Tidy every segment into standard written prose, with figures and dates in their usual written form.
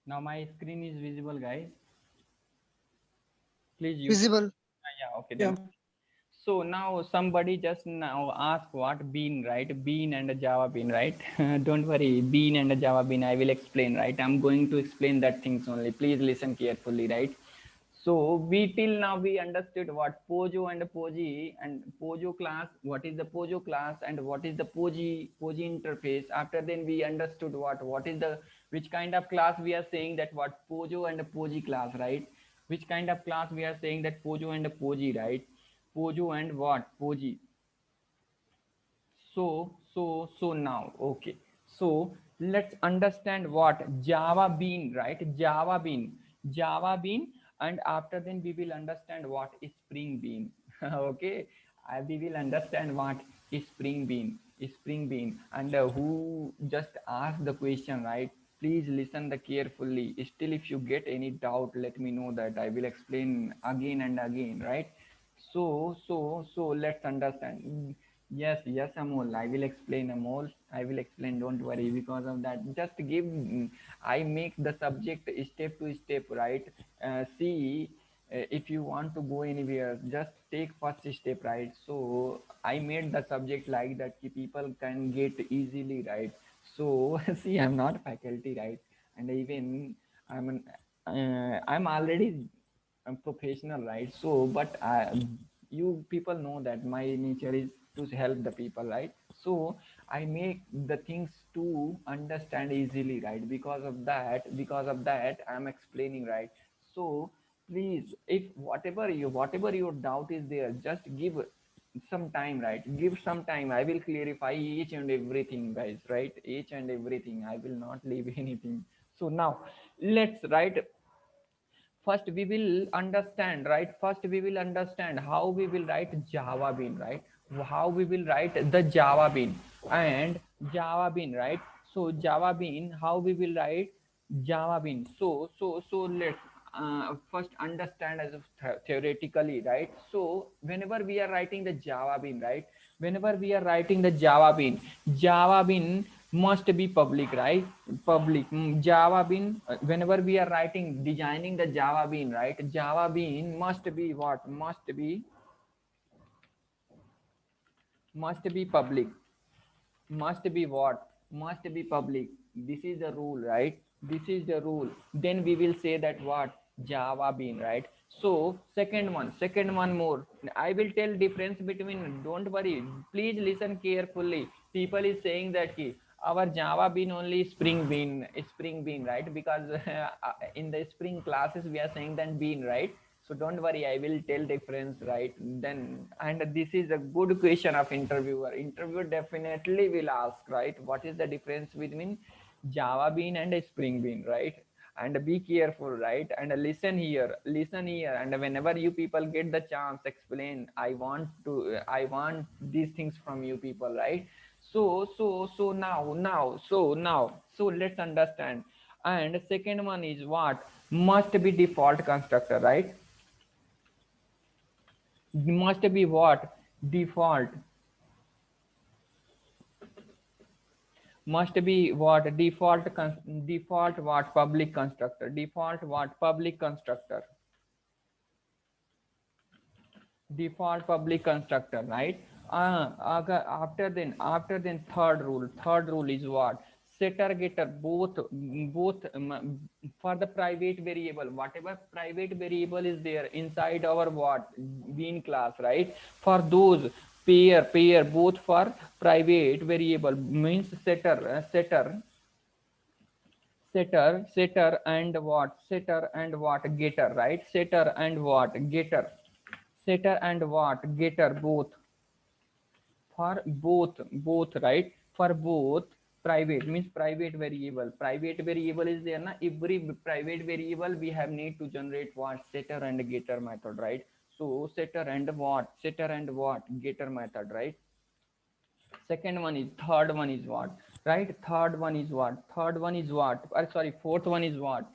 Now my screen is visible, guys. Please YouTube. Visible. Yeah, okay then. Yeah. So now somebody just now ask what bean, right? Bean and a Java bean, right? Don't worry, bean and a Java bean. I will explain, right? I'm going to explain that things only. Please listen carefully, right? So we till now we understood what Pojo and Poji and Pojo class, what is the Pojo class and what is the Poji interface. After then we understood what is the which kind of class we are saying that what Pojo and Poji class, right? Which kind of class we are saying that Pojo and Poji, right? Pojo and what? Poji. So now, okay. So let's understand what Java bean, right? Java bean, and after then we will understand what is spring bean. Okay, we will understand what is spring bean, and who just asked the question, right? Please listen the carefully. Still, if you get any doubt, let me know that I will explain again and again, right? So let's understand. Yes, yes, Amol. I will explain, Amol. I will explain. Don't worry. Because of that, just give. I make the subject step to step, right? See, if you want to go anywhere, just take first step, right? So I made the subject like that, ki people can get easily, right? So see, I'm not faculty, right? And even I'm already professional, right? So but you people know that my nature is to help the people, right? So I make the things to understand easily, right? Because of that I'm explaining, right? So please, if whatever your doubt is there, just give some time, right? Give some time. I will clarify each and everything, guys, right? Each and everything. I will not leave anything. So now let's write. First we will understand, right? First we will understand how we will write Java bean, right? How we will write the Java bean and Java bean, right? So Java bean, how we will write Java bean. So let's first understand as of theoretically, right? So whenever we are writing the Java bean, right? Whenever we are writing the Java bean must be public, right? Public. Java bean, whenever we are writing designing the Java bean, right? Java bean must be what? Must be public. Must be what? Must be public. This is the rule, right? This is the rule. Then we will say that what? Java bean, right? So second one more. I will tell difference between. Don't worry. Please listen carefully. People is saying that ki, our Java bean only spring bean, right? Because in the spring classes we are saying that bean, right? So don't worry, I will tell difference, right? Then, and this is a good question of interviewer definitely will ask, right? What is the difference between Java bean and a spring bean, right? And be careful, right? And listen here, and whenever you people get the chance, explain. I want these things from you people, right? So let's understand. And second one is what? Must be default constructor, right? Must be what? Default. Must be what? Default what? Public constructor. Default what? Public constructor. Default public constructor, right? After then third rule is what? Setter getter, both for the private variable, whatever private variable is there inside our what? Bean class, right? For those pair both for private variable means setter and what? Setter and what? Getter, right? Setter and what? Setter and what? Getter, both, right? For both private means private variable is there na. Every private variable we have need to generate what? Setter and getter method, right? So setter and what? Getter method, right? Third one is what? Right? Fourth one is what?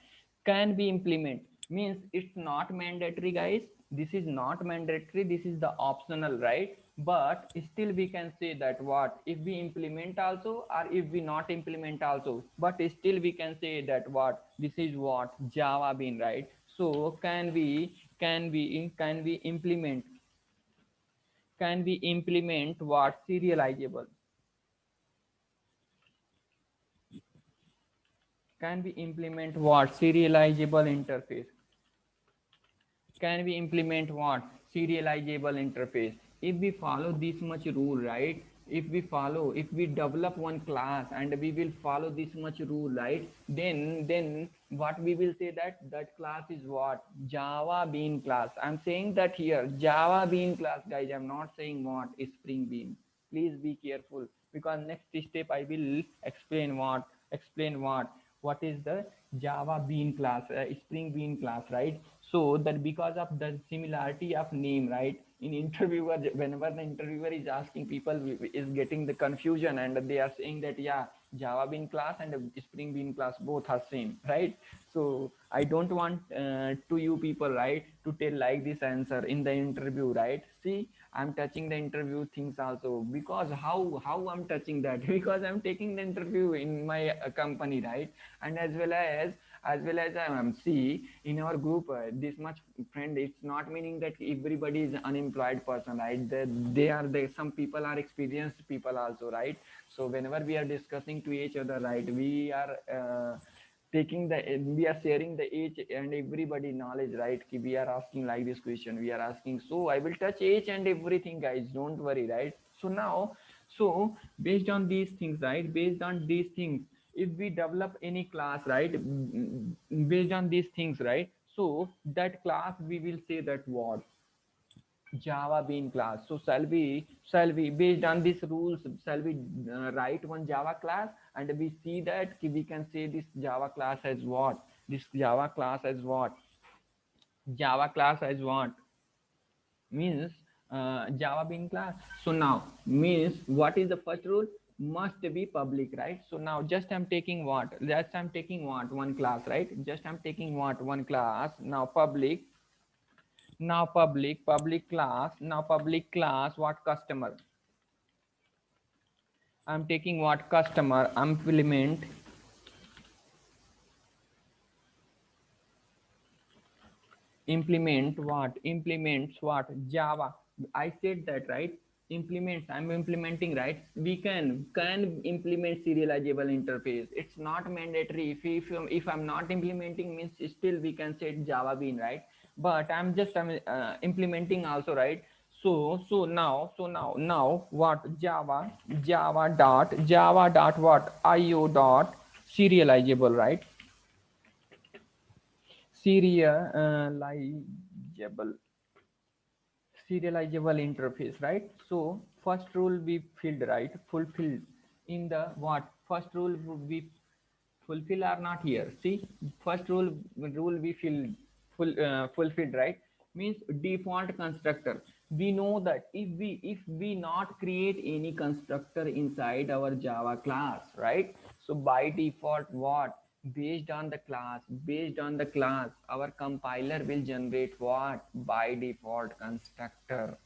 Can be implement, means it's not mandatory, guys. This is not mandatory, this is the optional, right? but still we can say that what if we implement also or if we not implement also, but still we can say that what this is what Java bean, right? So can we implement, can we implement what serializable, can we implement what serializable interface, can we implement what serializable interface? If we follow this much rule, right? If we develop one class and we will follow this much rule, right? Then what we will say that that class is what Java bean class. I'm saying that here Java bean class, guys. I'm not saying what is Spring Bean. Please be careful, because next step I will explain what is the Java bean class, Spring Bean class, right? So that because of the similarity of name, right? In interviewer, whenever the interviewer is asking, people is getting the confusion and they are saying that yeah, Java bean class and Spring Bean class both are same, right? So I don't want to you people, right, to tell like this answer in the interview, right? See, I'm touching the interview things also, because how I'm touching that because I'm taking the interview in my company, right? And as well as see in our group, this much friend, it's not meaning that everybody is unemployed person, right? They are the some people are experienced people also, right? So whenever we are discussing to each other, right, we are sharing the age and everybody knowledge, right? We are asking like this question, we are asking, so I will touch each and everything, guys, don't worry, right? So now, so based on these things, right, based on these things, if we develop any class, right, based on these things, right, so that class we will say that what Java bean class. So shall we based on these rules, shall we write one Java class and we see that we can say this Java class as what? This Java class as what? Java class as what? Means Java bean class. So now means what is the first rule? Must be public, right? So now just I'm taking what? Just I'm taking what? One class, right? Just I'm taking what? One class. Now public class what customer, I'm taking what customer, implements what Java. I said that, right? Implements, I'm implementing, right? We can implement serializable interface. It's not mandatory. If I'm not implementing, means still we can say Java bean, right? But I'm implementing also, right? So now what Java dot what io dot serializable, right? Serializable serializable interface, right? So first rule we filled, right, fulfilled in the what first rule we fulfill are not here. See, first rule we filled, fulfilled, right? Means default constructor. We know that if we not create any constructor inside our Java class, right? So by default what, based on the class our compiler will generate what, by default constructor,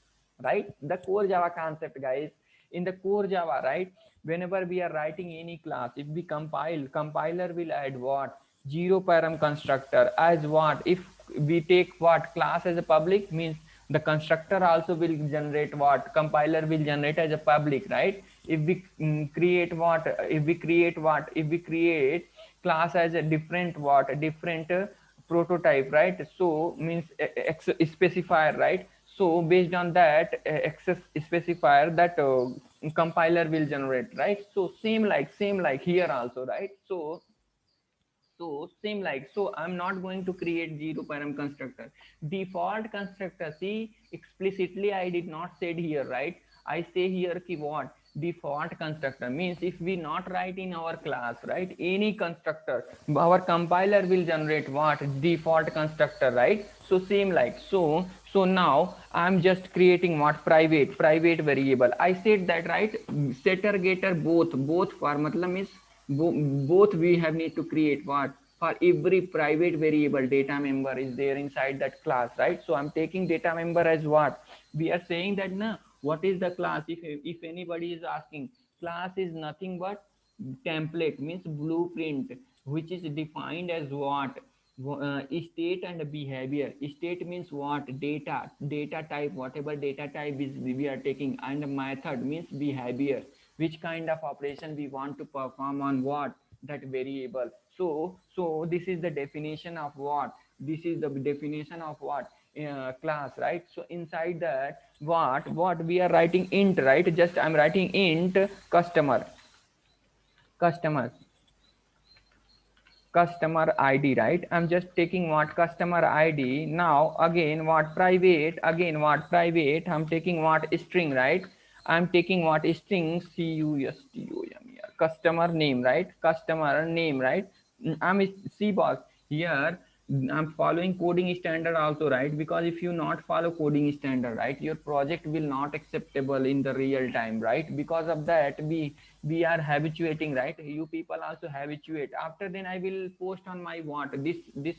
right? The core Java concept, guys. In the core Java, right, whenever we are writing any class, if we compile, compiler will add what, zero param constructor as what, if we take what class as a public, means the constructor also will generate what, compiler will generate as a public, right? If we create class as a different what, a different prototype, right? So means specifier, right? So based on that access specifier, that compiler will generate, right? So same like here also, right? So same like, so I'm not going to create zero param constructor, default constructor. See, explicitly I did not said here, right? I say here ki what, default constructor. Means if we not write in our class, right, any constructor, our compiler will generate what, default constructor, right? So same like, so now I'm just creating what, private variable. I said that, right? Setter getter both for matlab is both we have need to create what, for every private variable data member is there inside that class, right? So I'm taking data member as what, we are saying that na, What is the class? If anybody is asking, class is nothing but template, means blueprint, which is defined as what? State and behavior. State means what? Data type, whatever data type is we are taking, and method means behavior, which kind of operation we want to perform on what? That variable. So this is the definition of what? This is the definition of what? Class, right? So inside that, what we are writing int, right? Just I'm writing int customer customer id, right? I'm just taking what? Customer id. Now again what? Private. Again what? Private. I'm taking what? String, right? I'm taking what? String, customer, customer name, right? Customer name, right? I'm see boss here. I'm following coding standard also, right? Because if you not follow coding standard, right, your project will not acceptable in the real time, right? Because of that, we are habituating, right? You people also habituate. After then I will post on my what? This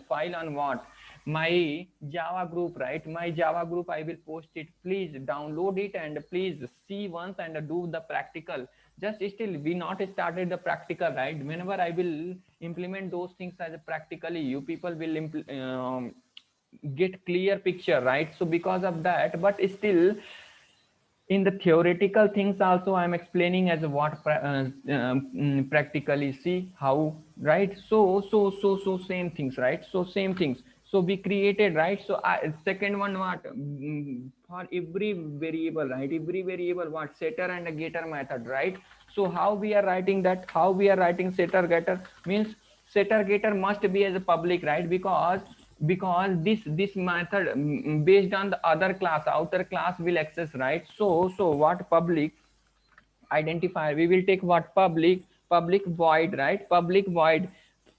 file on what? My Java group, right? My Java group, I will post it. Please download it and please see once and do the practical. Just still we not started the practical, right? Whenever I will implement those things as a practically, you people will get clear picture, right? So because of that, but still in the theoretical things also I'm explaining as what practically see how, right? So same things, right? So same things. So we created, right? So second one what? For every variable, right? Every variable what? Setter and a getter method, right? So how we are writing that? How we are writing setter getter? Means setter getter must be as a public, right? Because this method based on the other class, outer class will access, right? So what? Public identifier, we will take what? Public void, right? Public void.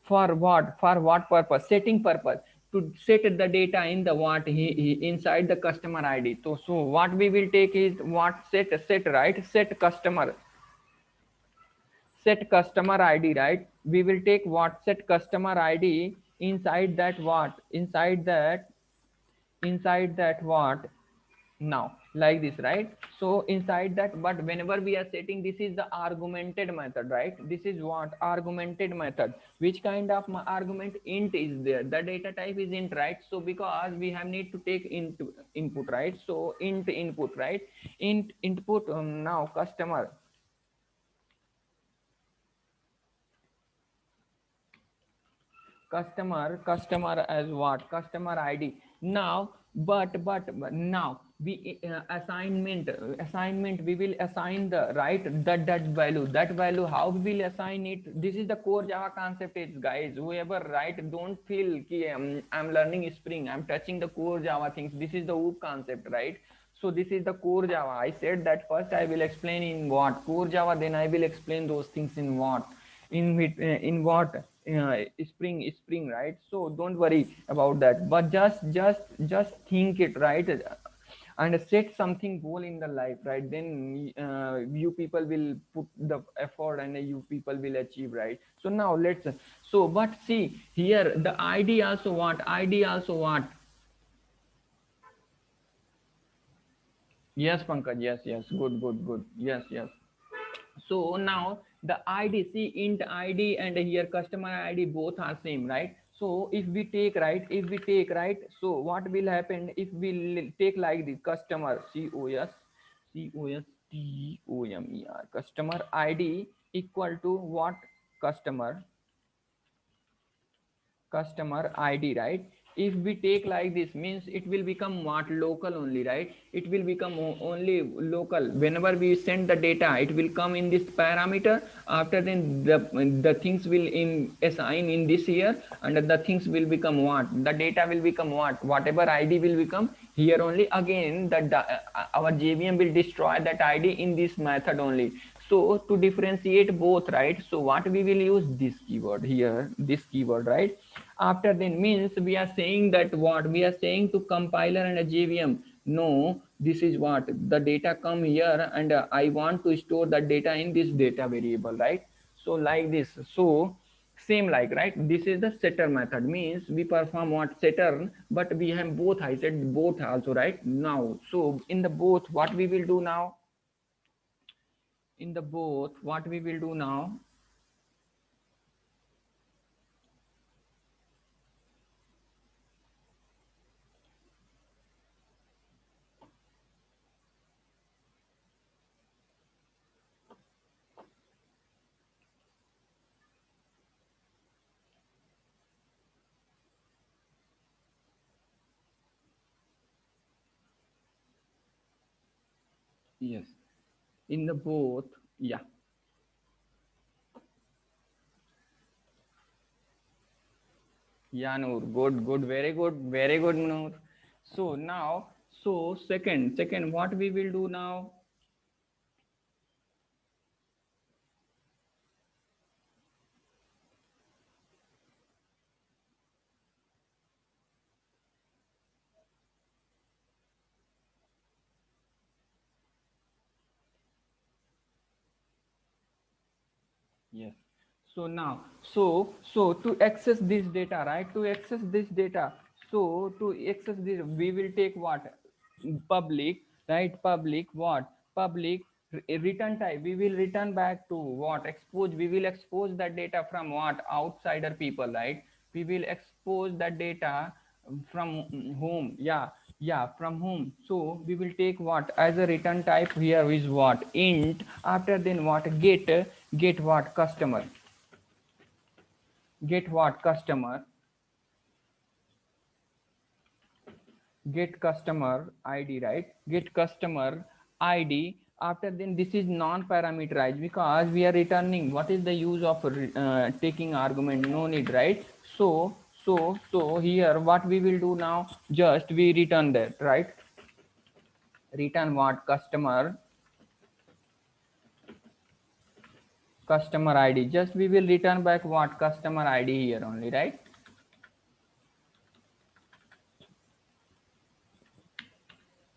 For what? For what purpose? Setting purpose. To set the data in the what? Inside the customer id. So what we will take is what? Set, right? Set customer id, right? We will take what? Set customer id. Inside that what? Inside that what? Now like this, right? So inside that, but whenever we are setting, this is the argumented method, right? This is what? Argumented method. Which kind of argument? Int is there. The data type is int, right? So because we have need to take into input, right? So int input, right? Int input. Now customer as what? Customer id. Now but now we assignment, we will assign the, right, that value. How we will assign it? This is the core Java concept is, guys. Whoever, right, don't feel ki, I'm learning Spring, I'm touching the core Java things. This is the OOP concept, right? So this is the core Java. I said that first I will explain in what? Core Java, then I will explain those things in what? In what? Spring, right? So don't worry about that, but just think it, right? And set something goal in the life, right? Then you people will put the effort and you people will achieve, right? So now let's, so but see here the id also what? Id also what? Yes, Pankaj. Yes. Good. Yes. So now the id, see, int id and here customer id both are same, right? So if we take, right, so what will happen if we take like this? Customer, COSTOMER, customer id equal to what? Customer id, right? If we take like this, means it will become what? Local only, right? It will become only local. Whenever we send the data, it will come in this parameter. After then the things will assign in this here, and the things will become what? The data will become what? Whatever id will become here only. Again our JVM will destroy that id in this method only. So to differentiate both, right? So what we will use? This keyword here, this keyword, right? After then, means we are saying that what? We are saying to compiler and a JVM, no, this is what? The data come here, and I want to store the data in this data variable, right? So like this. So Same like, right? This is the setter method, means we perform what setter, but we have both. I said both also, right? Now, so in the both, what we will do now, in the both, what we will do now, yes, in the both, yeah, yeah, Noor, good, good, very good, Noor. So now, so second, what we will do now? Yes. So now, so to access this data, right? To access this data, so to access this, we will take what? Public, right? Public what? Public return type. We will return back to what? Expose. We will expose that data from what? Outsider people, right? We will expose that data from whom? Yeah, yeah, from whom? So we will take what as a return type here is what? Int. After then what? Get what? Customer. Get what? Customer. Get customer id, right? Get customer id. After then this is non parameterized, because we are returning. What is the use of taking argument? No need, right? So here what we will do now, just we return that, right? Return what? Customer id. Just we will return back what? Customer id here only, right?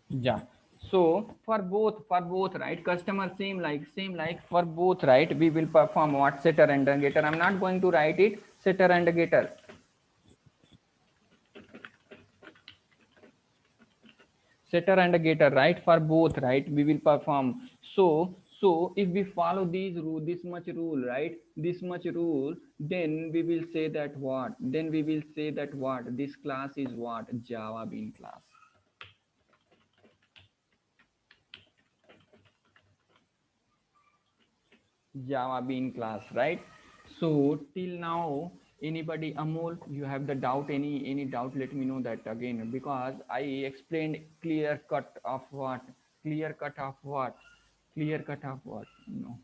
Yeah. So for both, right? Customer same like for both, right? We will perform what? Setter and getter. I'm not going to write it. Setter and getter. Setter and getter, right? For both, right? We will perform. So if we follow these rule, this much rule, right? This much rule, then we will say that what? Then we will say that what? This class is what? Java Bean class. Java Bean class, right? So till now, anybody, Amol, you have the doubt? Any doubt? Let me know that again, because I explained clear cut of what? Clear cut of what? Clear cut of what? No,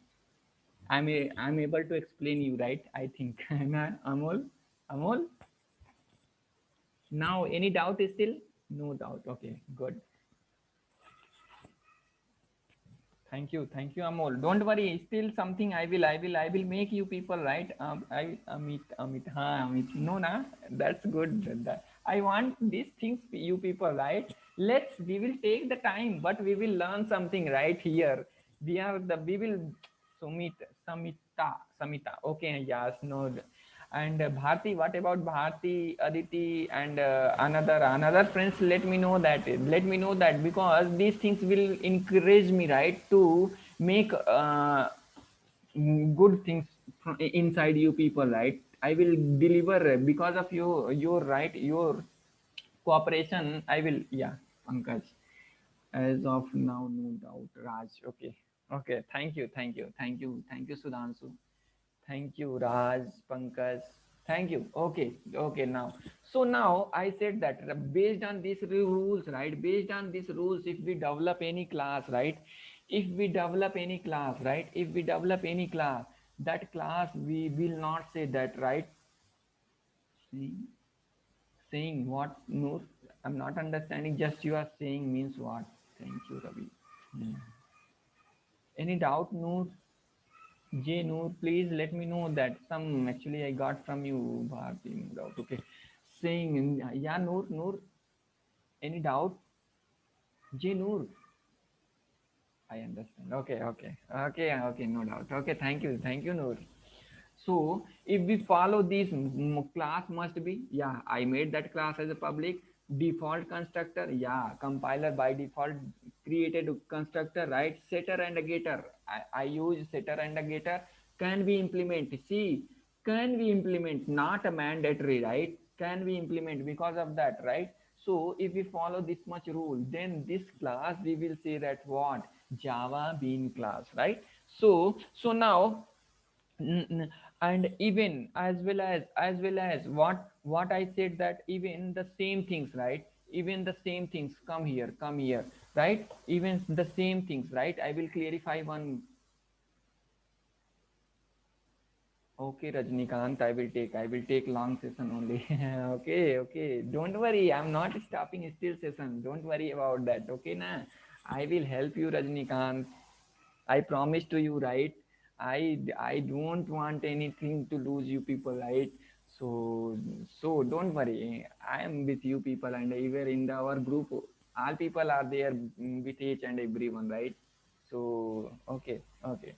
I'm able to explain you, right? I think. Amol, Amol. Now, any doubt is still? No doubt. Okay, good. Thank you, Amol. Don't worry. Still something I will make you people, right. Amit. No, na. That's good. I want these things, you people, right. We will take the time, but we will learn something right here. We will, Sumit, Samita. Okay, yes, no. And Bharti, what about Bharti, Aditi, and another friends? Let me know that, because these things will encourage me, right, to make good things inside you people, right. I will deliver because of you, your right, your cooperation. I will, yeah, Pankaj. As of now, no doubt, Raj. Okay, okay. Thank you, Sudhanshu. Thank you, Raj, Pankaj. Thank you. Okay, okay. Now, so now I said that based on these rules, right? Based on these rules, if we develop any class, right? If we develop any class, right? If we develop any class, that class we will not say that, right? Saying, saying what, Noor? I'm not understanding. Just you are saying means what? Thank you, Ravi. Hmm. Any doubt, Noor? J Noor, please let me know that some actually I got from you, Bharti, no doubt. Okay. Saying, yeah, Noor, any doubt? J Noor, I understand. Okay, no doubt. Okay, thank you, Noor. So if we follow this, class must be, yeah, I made that class as a public. Default constructor, yeah, compiler by default created constructor, right? Setter and a getter, I use setter and a getter. Can we implement, see, can we implement, not a mandatory, right? Can we implement because of that, right? So if we follow this much rule, then this class we will say that what, Java bean class, right? So now, and even as well as what I said, that even the same things, right? Even the same things, come here, right? Even the same things, right? I will clarify one. Okay, Rajnikant, I will take long session only. Okay, okay. Don't worry, I'm not stopping still session. Don't worry about that. Okay, na? I will help you, Rajnikant. I promise to you, right? I don't want anything to lose you people, right? So don't worry. I am with you people, and even in our group, all people are there, with each and everyone, right? So okay, okay.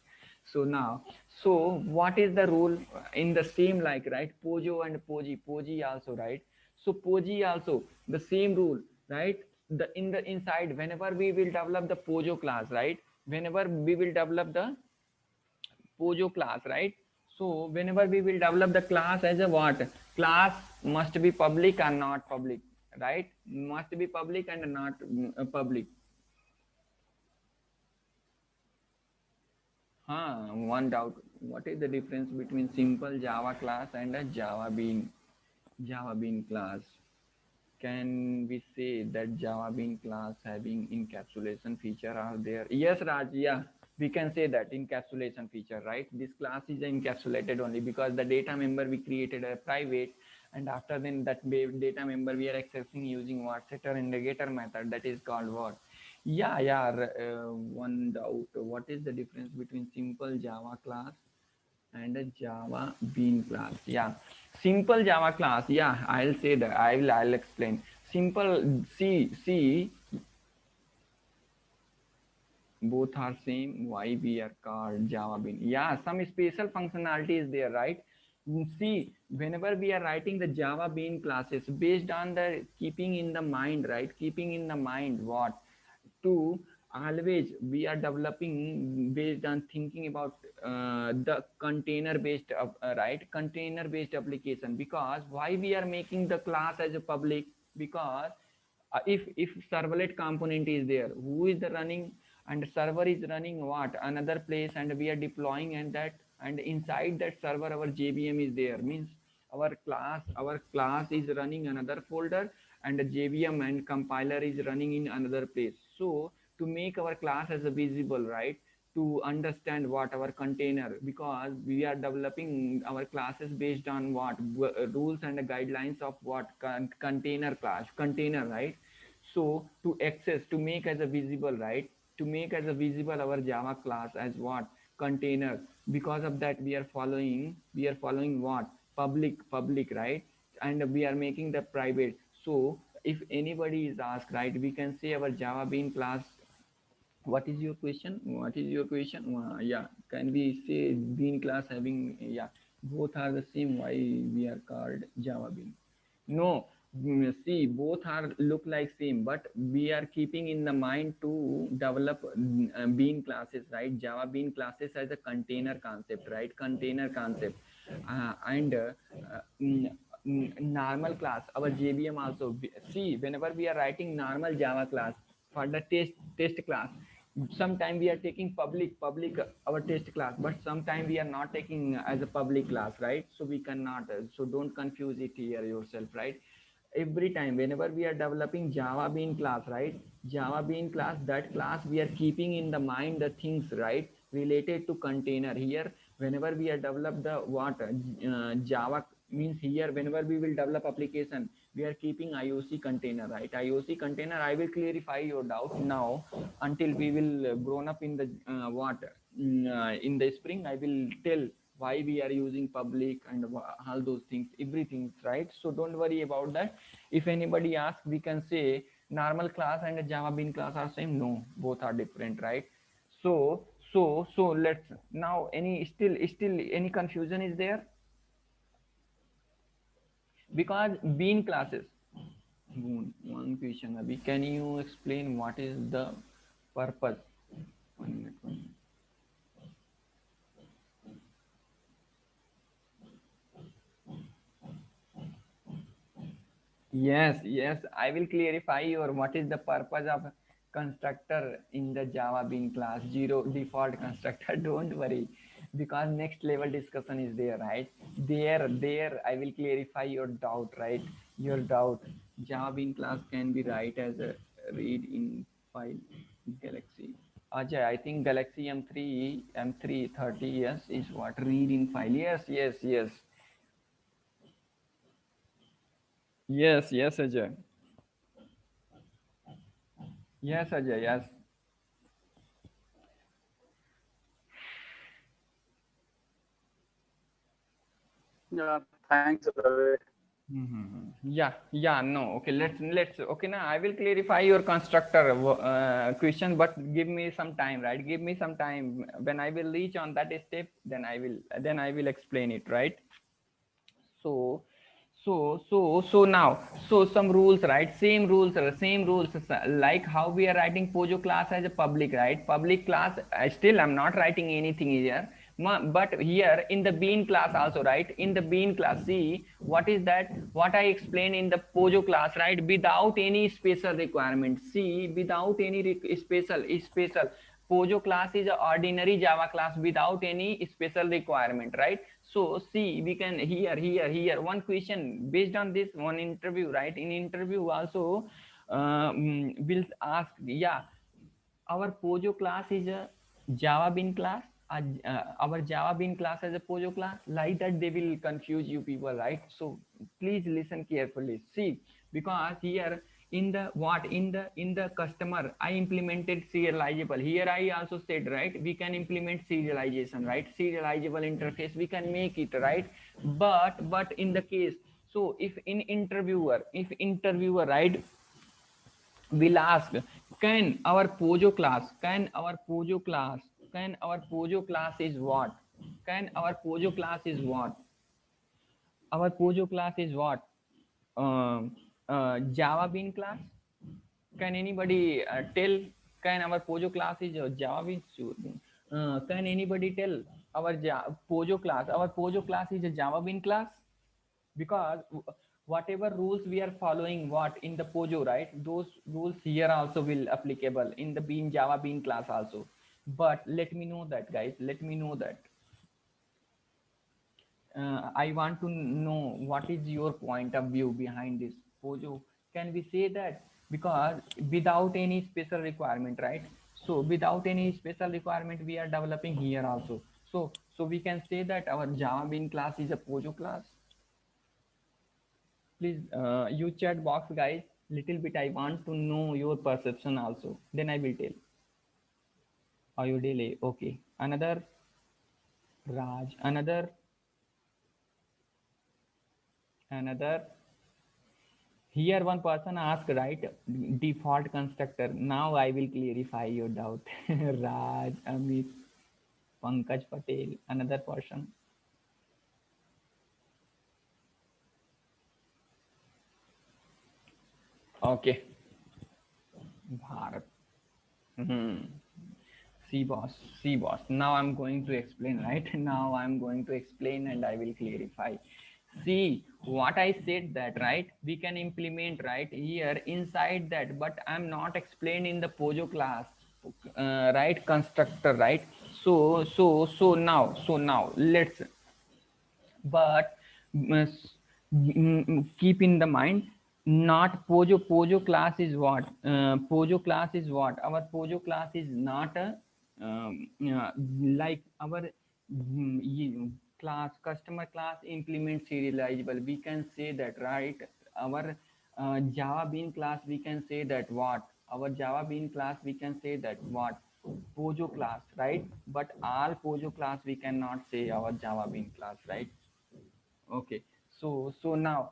So now, so what is the rule in the same, like, right? Pojo and Poji also, right? So Poji also the same rule, right? The inside, whenever we will develop the Pojo class, right? Whenever we will develop the Pojo class, right? So whenever we will develop the class as a what? Class must be public or not public, right? Must be public and not public. One doubt. What is the difference between simple Java class and a Java Bean class? Can we say that Java Bean class having encapsulation feature are there? Yes, Raj. Yeah, we can say that encapsulation feature, right? This class is encapsulated only because the data member we created a private, and after then that data member we are accessing using what, setter and getter method, that is called what? Yeah, yeah. One doubt. What is the difference between simple Java class and a Java Bean class? Yeah, simple Java class. Yeah, I'll say that. I'll explain. Simple. See, both are same. Why we are called Java Bean? Yeah, some special functionality is there, right? See, whenever we are writing the Java Bean classes, based on the keeping in the mind, right? Keeping in the mind what, to always we are developing based on thinking about the container based right, container based application. Because why we are making the class as a public? Because if servlet component is there, who is the running, and server is running what, another place, and we are deploying, and that, and inside that server our JVM is there, means our class is running another folder, and the JVM and compiler is running in another place. So to make our class as a visible, right? To understand what our container, because we are developing our classes based on what, rules and guidelines of what, container class, container, right? So to access, to make as a visible, right? To make as a visible our Java class as what, container. Because of that we are following what, public, right? And we are making the private. So if anybody is asked, right, we can say our Java Bean class. What is your question? What is your question? Yeah, can we say Bean class having, yeah, both are the same. Why we are called Java Bean? No, see, both are look like same, but we are keeping in the mind to develop Bean classes, right? Java Bean classes as a container concept, right? Container concept, and normal class. Our JVM also. See, whenever we are writing normal Java class for the test class, sometime we are taking public our test class, but sometime we are not taking as a public class, right? So we cannot, so don't confuse it here yourself, right? Every time whenever we are developing Java Bean class, right? Java Bean class, that class we are keeping in the mind the things, right, related to container. Here whenever we are develop the what, Java, means here whenever we will develop application, we are keeping IOC container, right? IOC container, I will clarify your doubt now. Until we will grown up in the what, in the spring, I will tell why we are using public and all those things, everything, right? So don't worry about that. If anybody asks, we can say normal class and a Java Bean class are same. No, both are different, right? So let's now, any any confusion is there? Because bean classes, one question abhi, can you explain what is the purpose? 1 minute, 1 minute. Yes, yes, I will clarify your what is the purpose of constructor in the Java Bean class, zero default constructor. Don't worry, because next level discussion is there, right? There, I will clarify your doubt, right? Your doubt. Java Bean class can be write as a read in file Galaxy. Ajay, I think Galaxy M330, yes, is what read in file. Yes, yes, yes, yes, yes, Ajay. Yes, Ajay, yes. Yeah, thanks, Ravi. Yeah, yeah, no. Okay, let's. Okay, now I will clarify your constructor question, but give me some time, right? Give me some time. When I will reach on that step, then I will explain it, right? So so now, so some rules, right? Same rules, like how we are writing Pojo class as a public, right? Public class, still I'm not writing anything here. But here in the bean class also, right? In the bean class, see what is that, what I explained in the Pojo class, right? Without any special requirement, see, without any special Pojo class is a ordinary Java class without any special requirement, right? So see, we can here one question based on this one interview, right? In interview also, will ask, yeah, our Pojo class is a Java Bean class. Our Java Bean class is a Pojo class. Like that, they will confuse you people, right? So please listen carefully. See, because here in the what in the customer, I implemented serializable. Here I also said, right, we can implement serialization, right? Serializable interface we can make it, right? But in the case, so if interviewer, right, will ask, can our Pojo class, can our Pojo class is what? Can our Pojo class is what? Our Pojo class is what? Java Bean class? Can anybody tell? Can our Pojo class is Java Bean? Can anybody tell our Pojo class? Our Pojo class is a Java Bean class? Because whatever rules we are following what in the Pojo, right, those rules here also will applicable in the bean Java Bean class also. But let me know that, guys, let me know that, I want to know what is your point of view behind this Pojo. Can we say that, because without any special requirement, right? So without any special requirement we are developing here also. So we can say that our Java Bean class is a Pojo class. Please, you chat box, guys. Little bit, I want to know your perception also. Then I will tell. Are you delay? Okay. Another Raj. Another. Here one person asked, right? Default constructor. Now I will clarify your doubt. Raj, Amit, Pankaj Patel. Another person. Okay. Bharat. Hmm. See boss, see boss. Now I'm going to explain, right? Now I'm going to explain and I will clarify. See what I said that, right? We can implement right here inside that, but I'm not explained in the Pojo class, right? Constructor, right? So now let's, but keep in the mind, not Pojo class is what, Pojo class is what, our Pojo class is not a, like our class, customer class implement serializable, we can say that, right? Our Java Bean class, we can say that what, our Java Bean class, we can say that what, Pojo class, right? But all Pojo class we cannot say our Java Bean class, right? Okay. So now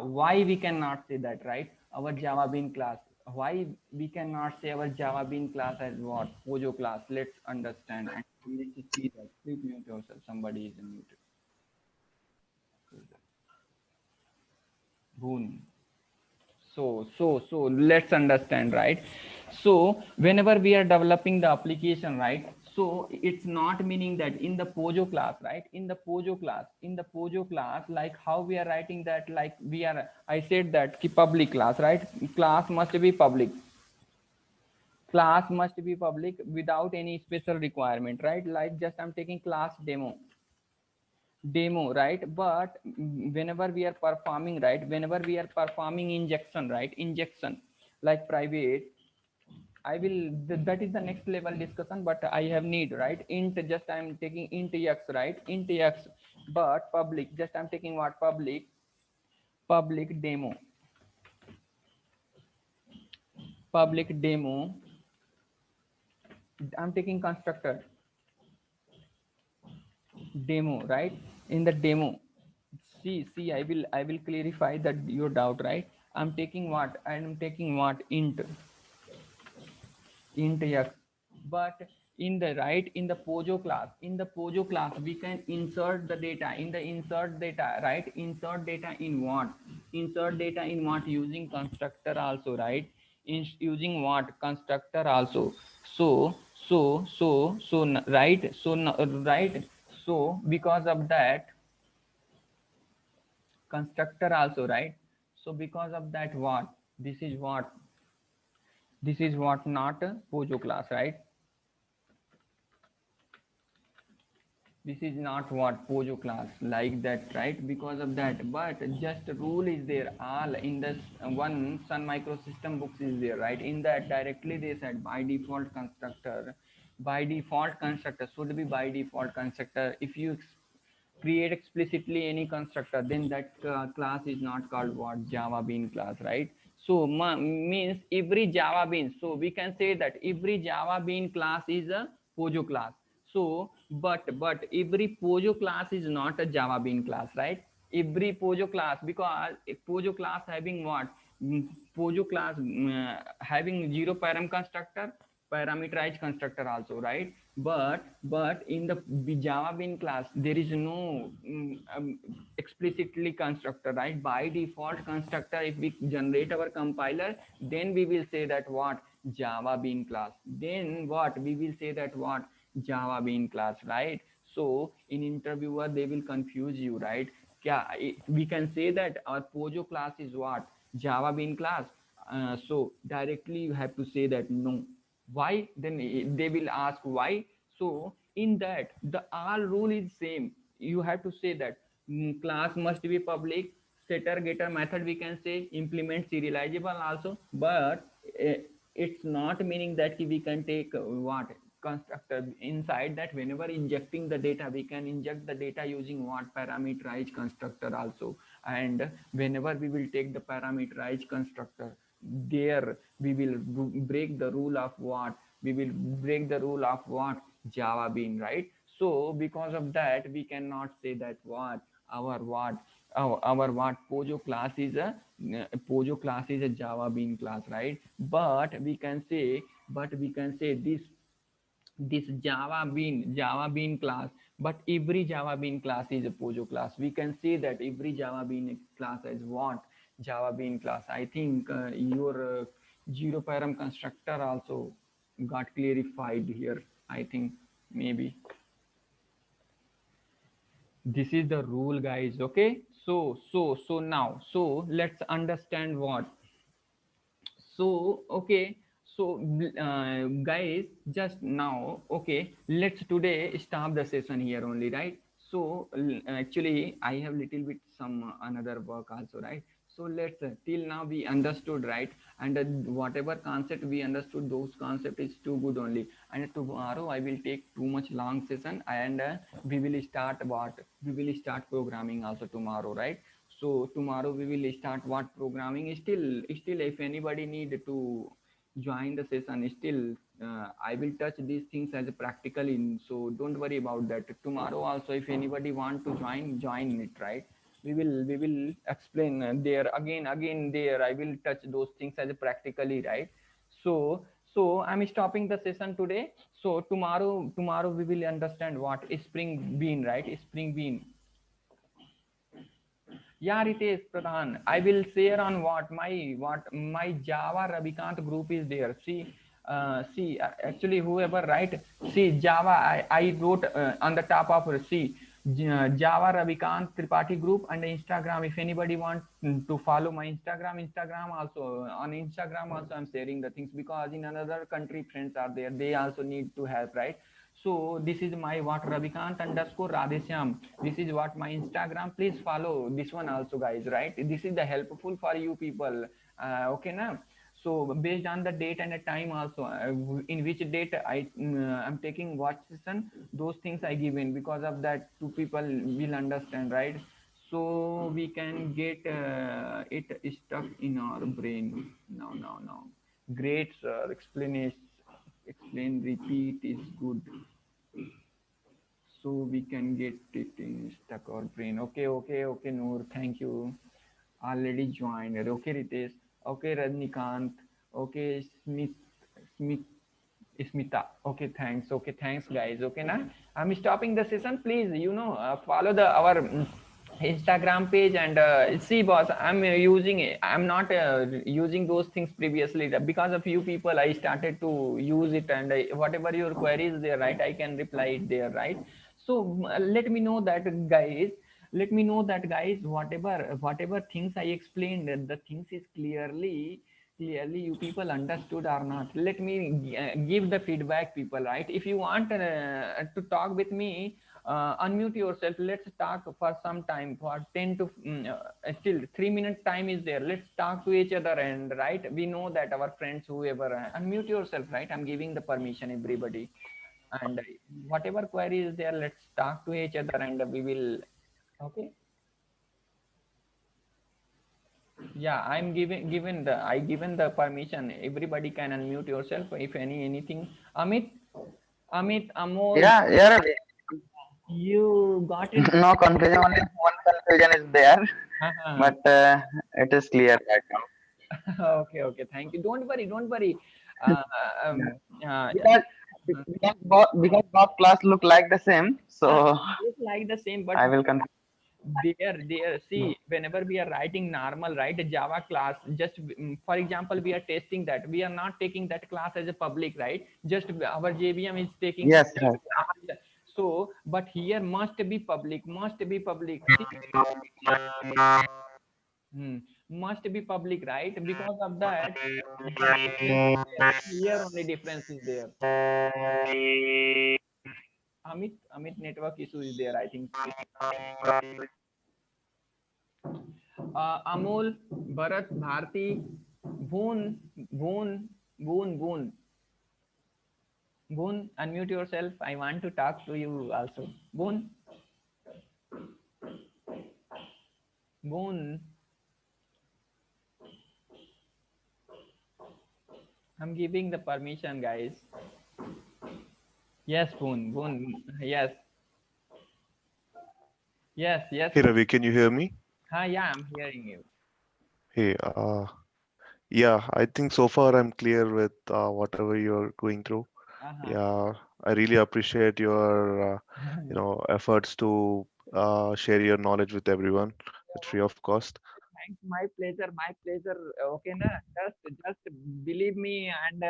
why we cannot say that, right? Our Java Bean class. Why we cannot say our Java Bean class as what? Pojo class. Let's understand and let's see that. Please mute yourself. Somebody is muted. Boon. So let's understand, right? So whenever we are developing the application, right? So it's not meaning that in the Pojo class, right? In the Pojo class, like how we are writing that, like we are, I said that ki public class, right? Class must be public. Class must be public without any special requirement, right? Like just I'm taking class demo, right? But whenever we are performing, right, whenever we are performing injection, right, injection like private, I will that is the next level discussion, but I have need, right? Int, just I'm taking int x, right, int x. But public, just I'm taking what? Public demo, public demo. I'm taking constructor demo, right? In the demo, see, I will clarify that your doubt, right? I'm taking what? Int x. But in the, right, in the Pojo class we can insert the data in the insert data, right? Insert data in what? Insert data in what? Using constructor also, right? Using what? Constructor also. Right, right. So because of that, constructor also, right? So because of that, what? This is what? This is what? Not a Pojo class, right? This is not what? Pojo class, like that, right? Because of that, but just rule is there. All in this one Sun Microsystem books is there, right? In that directly they said by default constructor, by default constructor should be by default constructor. If you create explicitly any constructor, then that class is not called what? Java Bean class, right? So means every Java Bean, so we can say that every Java Bean class is a Pojo class. So but every Pojo class is not a Java Bean class, right? Every Pojo class, because a Pojo class having what? Pojo class having zero param constructor, parameterized constructor also, right? But in the Java Bean class there is no explicitly constructor, right? By default constructor, if we generate our compiler, then we will say that what? Java Bean class. Then what? We will say that what? Java Bean class, right? So in interviewer they will confuse you, right? We can say that our Pojo class is what? Java Bean class. So directly you have to say that no. Why? Then they will ask why. So in that the all rule is same. You have to say that class must be public. Setter getter method we can say implement serializable also, but it's not meaning that we can take what? Constructor inside that. Whenever injecting the data, we can inject the data using what? Parameterized constructor also. And whenever we will take the parameterized constructor, there we will break the rule of what? We will break the rule of what? Java Bean, right? So because of that we cannot say that what? Our what? Our what? Pojo class is a Java Bean class, right? But we can say, this Java Bean class, but every Java Bean class is a Pojo class. We can say that every Java Bean class is what? Java Bean class. I think your zero param constructor also got clarified here. I think maybe this is the rule, guys. Okay, so now, so let's understand what. So okay, so guys, just now, okay, let's today stop the session here only, right? So actually I have little bit some another work also, right? So let's till now we understood, right? And whatever concept we understood, those concept is too good only. And tomorrow I will take too much long session, and we will start what? We will start programming also tomorrow, right? So tomorrow we will start what? Programming. Still if anybody need to join the session, still I will touch these things as a practically, so don't worry about that. Tomorrow also if anybody want to join it, right? we will explain there again there. I will touch those things as practically, right? So I'm stopping the session today. So tomorrow we will understand what is spring bean, right? Spring bean. Yeah, Ritesh Pradhan. I will share on what my Java Ravikant group is there. See, actually whoever write, see Java. I wrote on the top of Java Ravikant Tripathi group and Instagram. If anybody want to follow my Instagram also, on Instagram also I'm sharing the things, because in another country friends are there. They also need to help, right? So this is my what Ravikant underscore Radheshyam. This is what my Instagram. Please follow this one also, guys. Right? This is the helpful for you people. Okay, now. So based on the date and the time also, in which date I'm taking what session, those things I give in, because of that two people will understand, right? So we can get it stuck in our brain. No. Great, sir. Explanation, explain, repeat is good, so we can get it in stuck our brain. Okay, Noor, thank you. Already joined. Okay, Ritesh. Okay, Rajnikant. Okay, Smith, Smita. Okay, thanks, guys. Okay, na. I'm stopping the session. Please, follow the our Instagram page and see, boss. I'm not using those things previously. Because of you people, I started to use it, and whatever your queries there, right? I can reply it there, right? So let me know that, guys. Let me know that, guys. Whatever things I explained, the things is clearly you people understood or not. Let me give the feedback, people, right? If you want to talk with me, unmute yourself. Let's talk for some time, for 10 to still 3 minutes time is there. Let's talk to each other, and right, we know that our friends, whoever, unmute yourself, right? I'm giving the permission, everybody. And whatever query is there, let's talk to each other, and we will. Okay. Yeah, I'm given the permission. Everybody can unmute yourself if anything. Amit, Amol, Yeah, yeah. you got it. No confusion. Only one confusion is there, Uh-huh. but it is clear right now. Okay. Thank you. Don't worry. Uh, Yeah. um, uh, Because both class look like the same, uh, so it's like the same, but I will confuse. there. See, whenever we are writing normal, right? Java class, just for example, we are testing that. We are not taking that class as a public, right? Just our JVM is taking. Yes, right. So, but here must be public. Must be public. See, must be public, right? Because of that, the difference is there. Here only difference is there. Amit, network issue is there, I think. Amol, Bharat, Bharti, Boon, Boon, Boon. Boon, unmute yourself. I want to talk to you also. Boon, Boon. I'm giving the permission, guys. Yes, Boon. Yes. Hey Ravi, can you hear me? Yeah, I'm hearing you. Hey, yeah, I think so far I'm clear with whatever you're going through. Uh-huh. Yeah, I really appreciate your, efforts to share your knowledge with everyone. It's free of cost. Thanks, my pleasure, my pleasure. Okay, na? Just believe me, and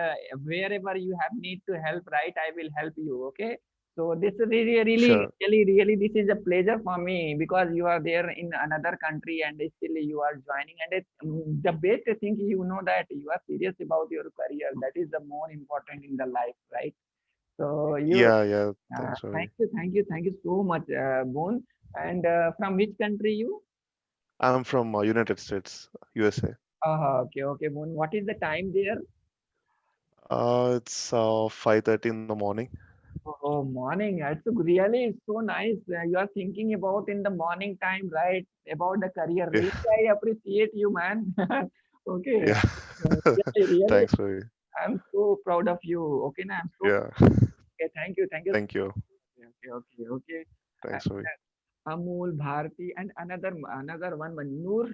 wherever you have need to help, right, I will help you. Okay. So this is Sure. really, this is a pleasure for me, because you are there in another country and still you are joining. And the best thing, that you are serious about your career. That is the more important in the life, right? So Yeah, thanks, Ravi. thank you so much, Boon. And from which country you? I'm from United States, USA. Okay, Moon. What is the time there? It's 5:30 in the morning. Oh, morning. It's really so nice. You are thinking about in the morning time, right? About the career. Yeah, Really, I appreciate you, man. Okay. yeah. Really, Thanks, Ravi. I'm so proud of you. Okay, I'm so Yeah, okay. Thank you. thank you. Okay. Thanks, Ravi. Amul, Bharti, and another one, Noor